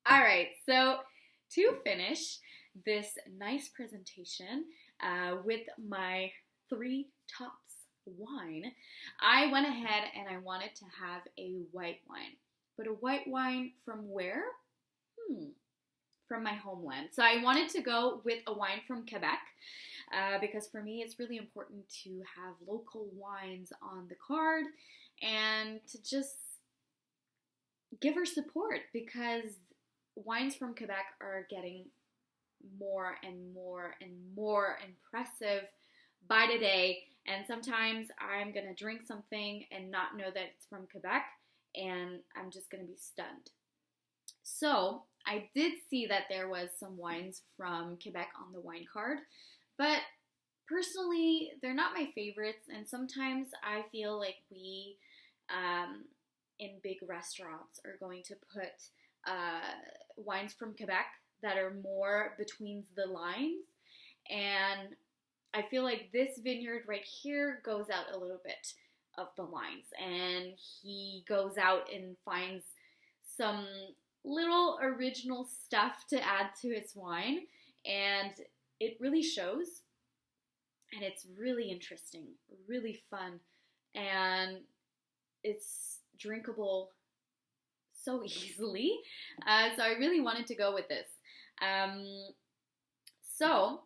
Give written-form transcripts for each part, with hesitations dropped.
All right, so to finish this nice presentation with my three tops wine, I went ahead and I wanted to have a white wine. But a white wine from where? Hmm, from my homeland. So I wanted to go with a wine from Quebec because for me it's really important to have local wines on the card and to just give her support because wines from Quebec are getting more and more and more impressive by the day. And sometimes I'm gonna drink something and not know that it's from Quebec, and I'm just gonna be stunned. So I did see that there was some wines from Quebec on the wine card, but personally, they're not my favorites. And sometimes I feel like we, in big restaurants, are going to put wines from Quebec that are more between the lines. And I feel like this vineyard right here goes out a little bit of the lines. And he goes out and finds some little original stuff to add to its wine. And it really shows. And it's really interesting, really fun. And it's drinkable so easily. So I really wanted to go with this. So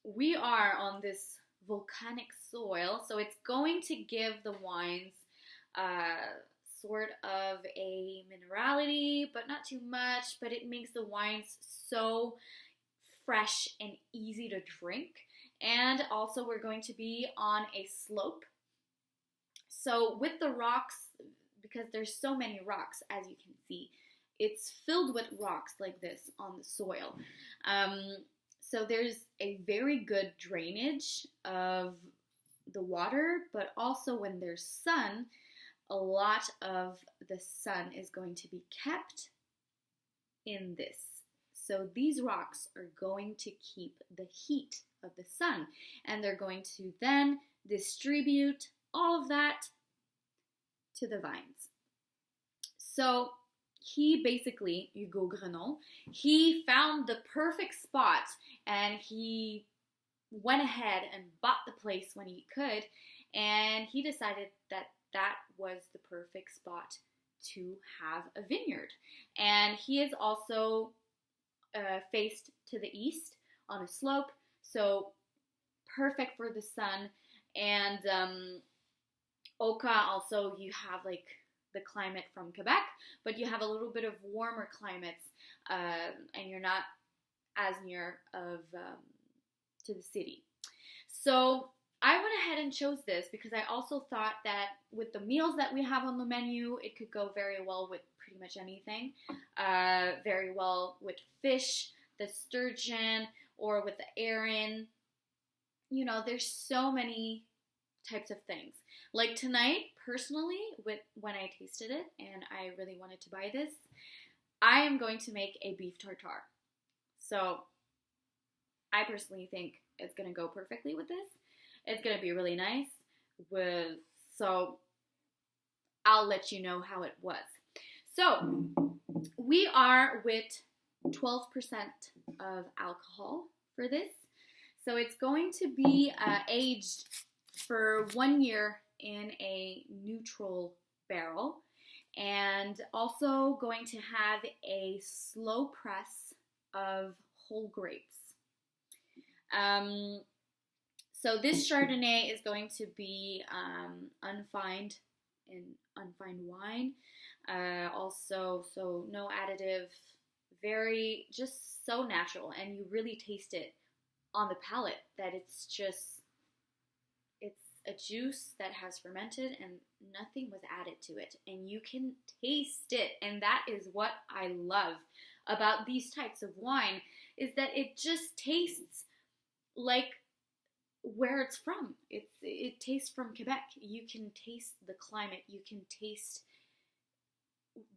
we are on this volcanic soil, so it's going to give the wines sort of a minerality, but not too much, but it makes the wines so fresh and easy to drink. And also we're going to be on a slope. So with the rocks, because there's so many rocks, as you can see, it's filled with rocks like this on the soil. So there's a very good drainage of the water, but also when there's sun, a lot of the sun is going to be kept in this. So these rocks are going to keep the heat of the sun, and they're going to then distribute all of that to the vines. So he basically, Hugo Grenon, he found the perfect spot and he went ahead and bought the place when he could, and he decided that that was the perfect spot to have a vineyard. And he is also faced to the east on a slope, so perfect for the sun. And Oka also, you have like the climate from Quebec, but you have a little bit of warmer climates, and you're not as near of to the city. So I went ahead and chose this because I also thought that with the meals that we have on the menu, it could go very well with pretty much anything. Very well with fish, the sturgeon, or with the herring. You know, there's so many types of things. Like tonight, personally, when I tasted it and I really wanted to buy this, I am going to make a beef tartare. So I personally think it's going to go perfectly with this. It's going to be really nice. So I'll let you know how it was. So we are with 12% of alcohol for this. So it's going to be aged for 1 year in a neutral barrel, and also going to have a slow press of whole grapes. So this Chardonnay is going to be unfined wine. Also, so no additive, very just so natural, and you really taste it on the palate that it's a juice that has fermented and nothing was added to it, and you can taste it. And that is what I love about these types of wine, is that it just tastes like where it's from. It tastes from Quebec. You can taste the climate, you can taste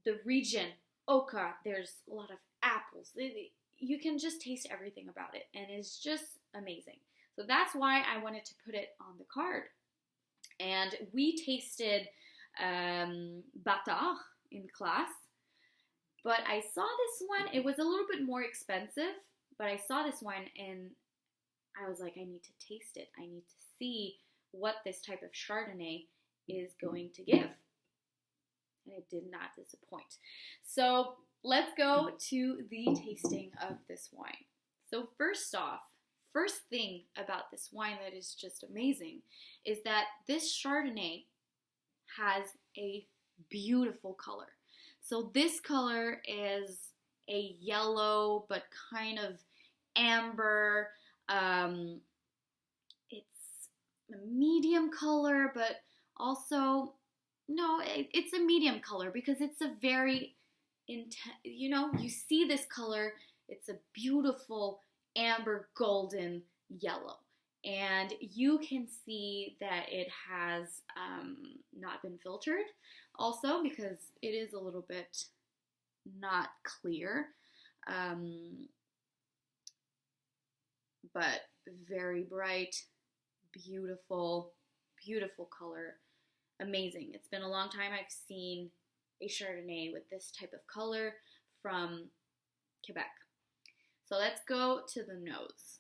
the region. Oka, there's a lot of apples. You can just taste everything about it, and it's just amazing. So that's why I wanted to put it on the card. And we tasted Bâtard in class. But I saw this one, it was a little bit more expensive, but I saw this one and I was like, I need to taste it. I need to see what this type of Chardonnay is going to give. And it did not disappoint. So let's go to the tasting of this wine. So first off, first thing about this wine that is just amazing is that this Chardonnay has a beautiful color. So this color is a yellow but kind of amber. It's a medium color, but also, no, it's a medium color because it's a very intense, you see this color, it's a beautiful amber golden yellow. And you can see that it has not been filtered also because it is a little bit not clear, but very bright, beautiful, beautiful color, amazing. It's been a long time I've seen a Chardonnay with this type of color from Quebec. So let's go to the nose.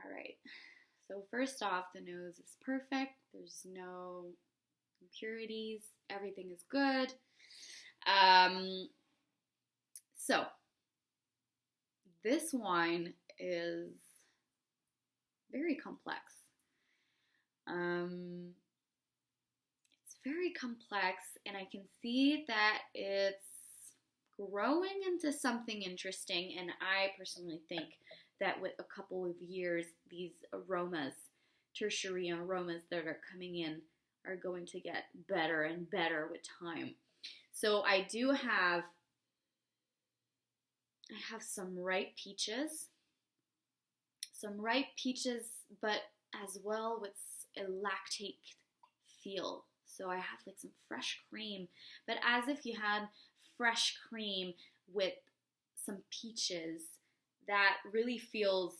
All right, so first off, the nose is perfect. There's no impurities. Everything is good. So this wine is very complex. It's very complex, and I can see that it's growing into something interesting, and I personally think that with a couple of years, these aromas, tertiary aromas that are coming in, are going to get better and better with time. So I have some ripe peaches, but as well with a lactate feel. So I have like some fresh cream, but as if you had fresh cream with some peaches, that really feels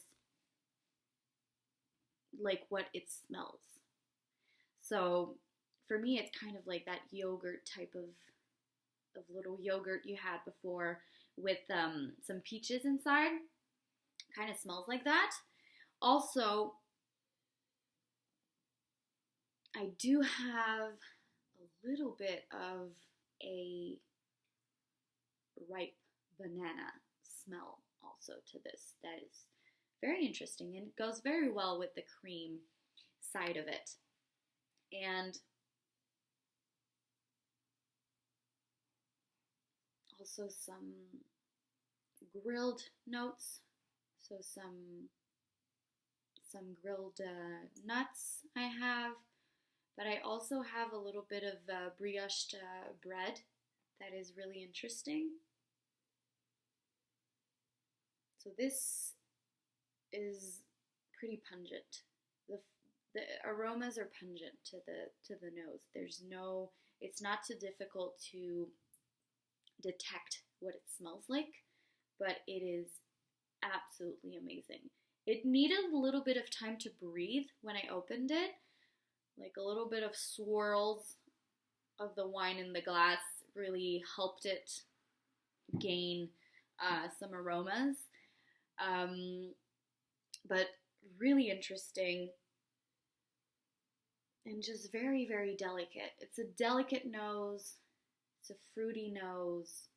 like what it smells. So for me, it's kind of like that yogurt type of little yogurt you had before with some peaches inside. Kind of smells like that. Also, I do have a little bit of a ripe banana smell also to this. That is very interesting, and it goes very well with the cream side of it. And also some grilled notes, so some grilled nuts I have, but I also have a little bit of brioche bread that is really interesting. So this is pretty pungent. The aromas are pungent to the nose. It's not too difficult to detect what it smells like, but it is absolutely amazing. It needed a little bit of time to breathe when I opened it, like a little bit of swirls of the wine in the glass really helped it gain some aromas. But really interesting and just very, very delicate. It's a delicate nose, it's a fruity nose,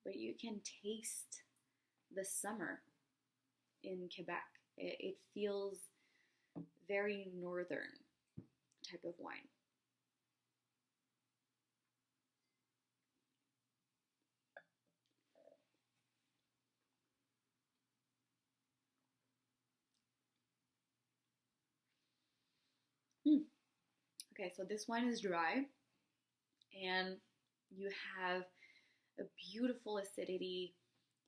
but you can taste the summer in Quebec. It feels very northern type of wine. Okay, so this wine is dry, and you have a beautiful acidity.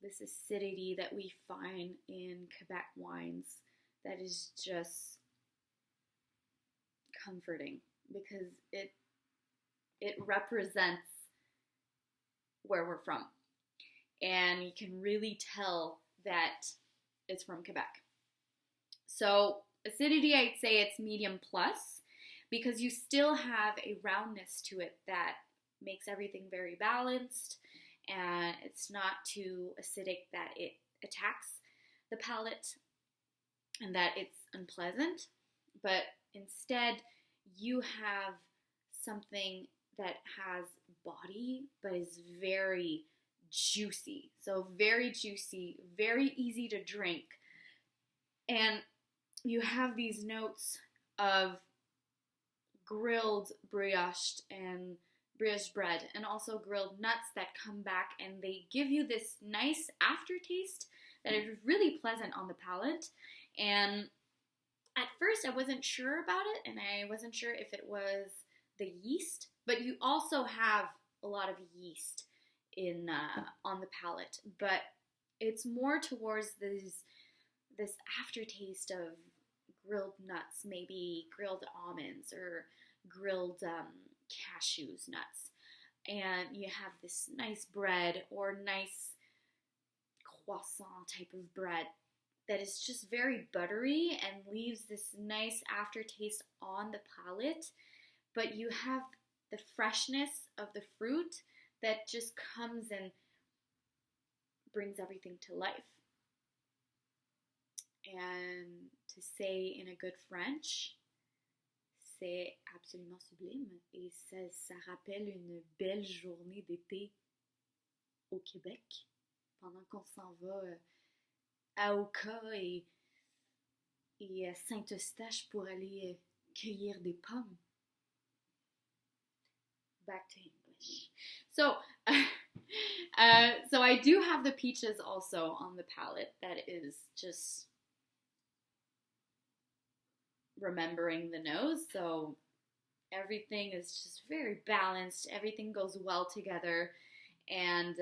This acidity that we find in Quebec wines that is just comforting because it represents where we're from, and you can really tell that it's from Quebec. So acidity, I'd say it's medium plus. because you still have a roundness to it that makes everything very balanced, and it's not too acidic that it attacks the palate and that it's unpleasant. But instead, you have something that has body but is very juicy. So very juicy, very easy to drink. And you have these notes of grilled brioche and brioche bread, and also grilled nuts that come back, and they give you this nice aftertaste that is really pleasant on the palate. And at first I wasn't sure about it, and I wasn't sure if it was the yeast, but you also have a lot of yeast in on the palate, but it's more towards this aftertaste of grilled nuts, maybe grilled almonds or grilled cashews nuts, and you have this nice bread or nice croissant type of bread that is just very buttery and leaves this nice aftertaste on the palate, but you have the freshness of the fruit that just comes and brings everything to life. And to say in a good French, c'est absolument sublime, et ça rappelle une belle journée d'été au Québec, pendant qu'on s'en va à Oka et à Saint-Eustache pour aller cueillir des pommes. Back to English. So, so I do have the peaches also on the palate. That is just remembering the nose. So everything is just very balanced. Everything goes well together, and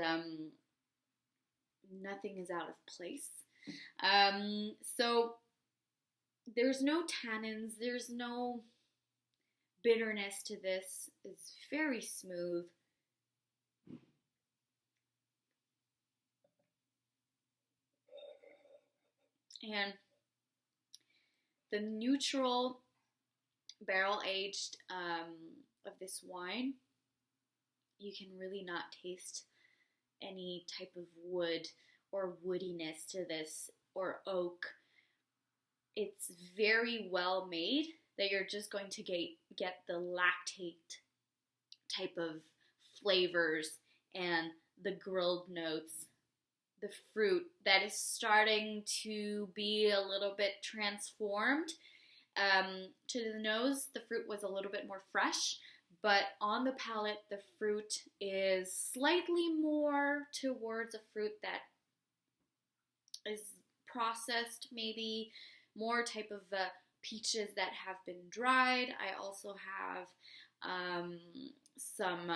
nothing is out of place. So there's no tannins. There's no bitterness to this. It's very smooth. And the neutral barrel aged of this wine, you can really not taste any type of wood or woodiness to this, or oak. It's very well made, that you're just going to get the lactate type of flavors and the grilled notes, the fruit that is starting to be a little bit transformed. To the nose, the fruit was a little bit more fresh, but on the palate, the fruit is slightly more towards a fruit that is processed, maybe more type of peaches that have been dried. I also have some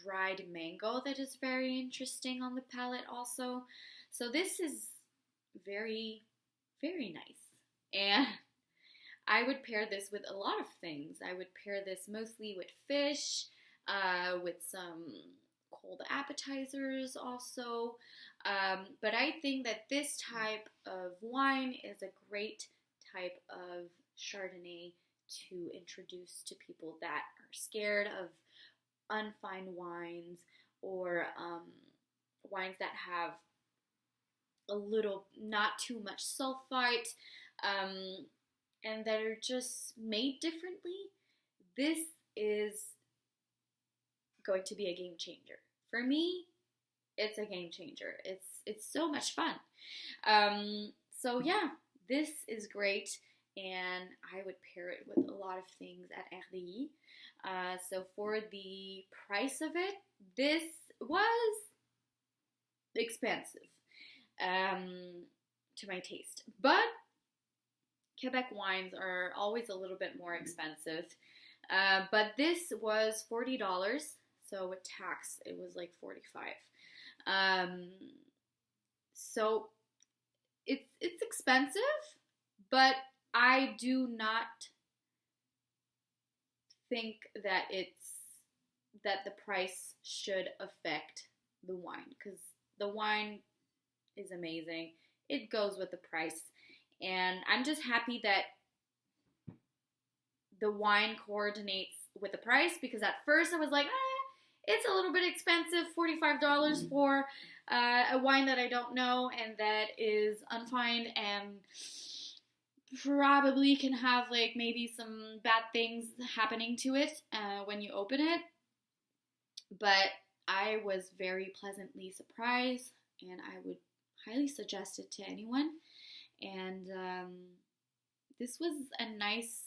dried mango that is very interesting on the palate also. So this is very, very nice. And I would pair this with a lot of things. I would pair this mostly with fish, with some cold appetizers also. But I think that this type of wine is a great type of Chardonnay to introduce to people that are scared of unfine wines, or wines that have a little, not too much sulfite, and that are just made differently. This is going to be a game changer. For me, it's a game changer. It's so much fun. So yeah, this is great, and I would pair it with a lot of things at RDI. So for the price of it, this was expensive to my taste. But Quebec wines are always a little bit more expensive. But this was $40, so with tax it was like $45. So it's expensive, but I do not think that the price should affect the wine, because the wine is amazing. It goes with the price, and I'm just happy that the wine coordinates with the price, because at first I was like, it's a little bit expensive, $45 for a wine that I don't know and that is unfined and probably can have like maybe some bad things happening to it when you open it. But I was very pleasantly surprised, and I would highly suggest it to anyone. And this was a nice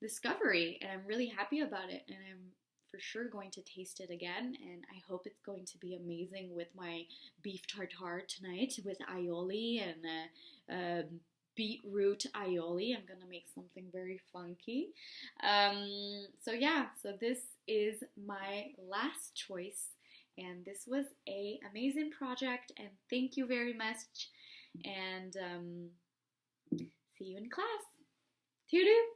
discovery, and I'm really happy about it, and I'm for sure going to taste it again, and I hope it's going to be amazing with my beef tartare tonight with aioli and beetroot aioli. I'm gonna make something very funky. So yeah, so this is my last choice, and this was a amazing project, and thank you very much, and see you in class. Toodoo!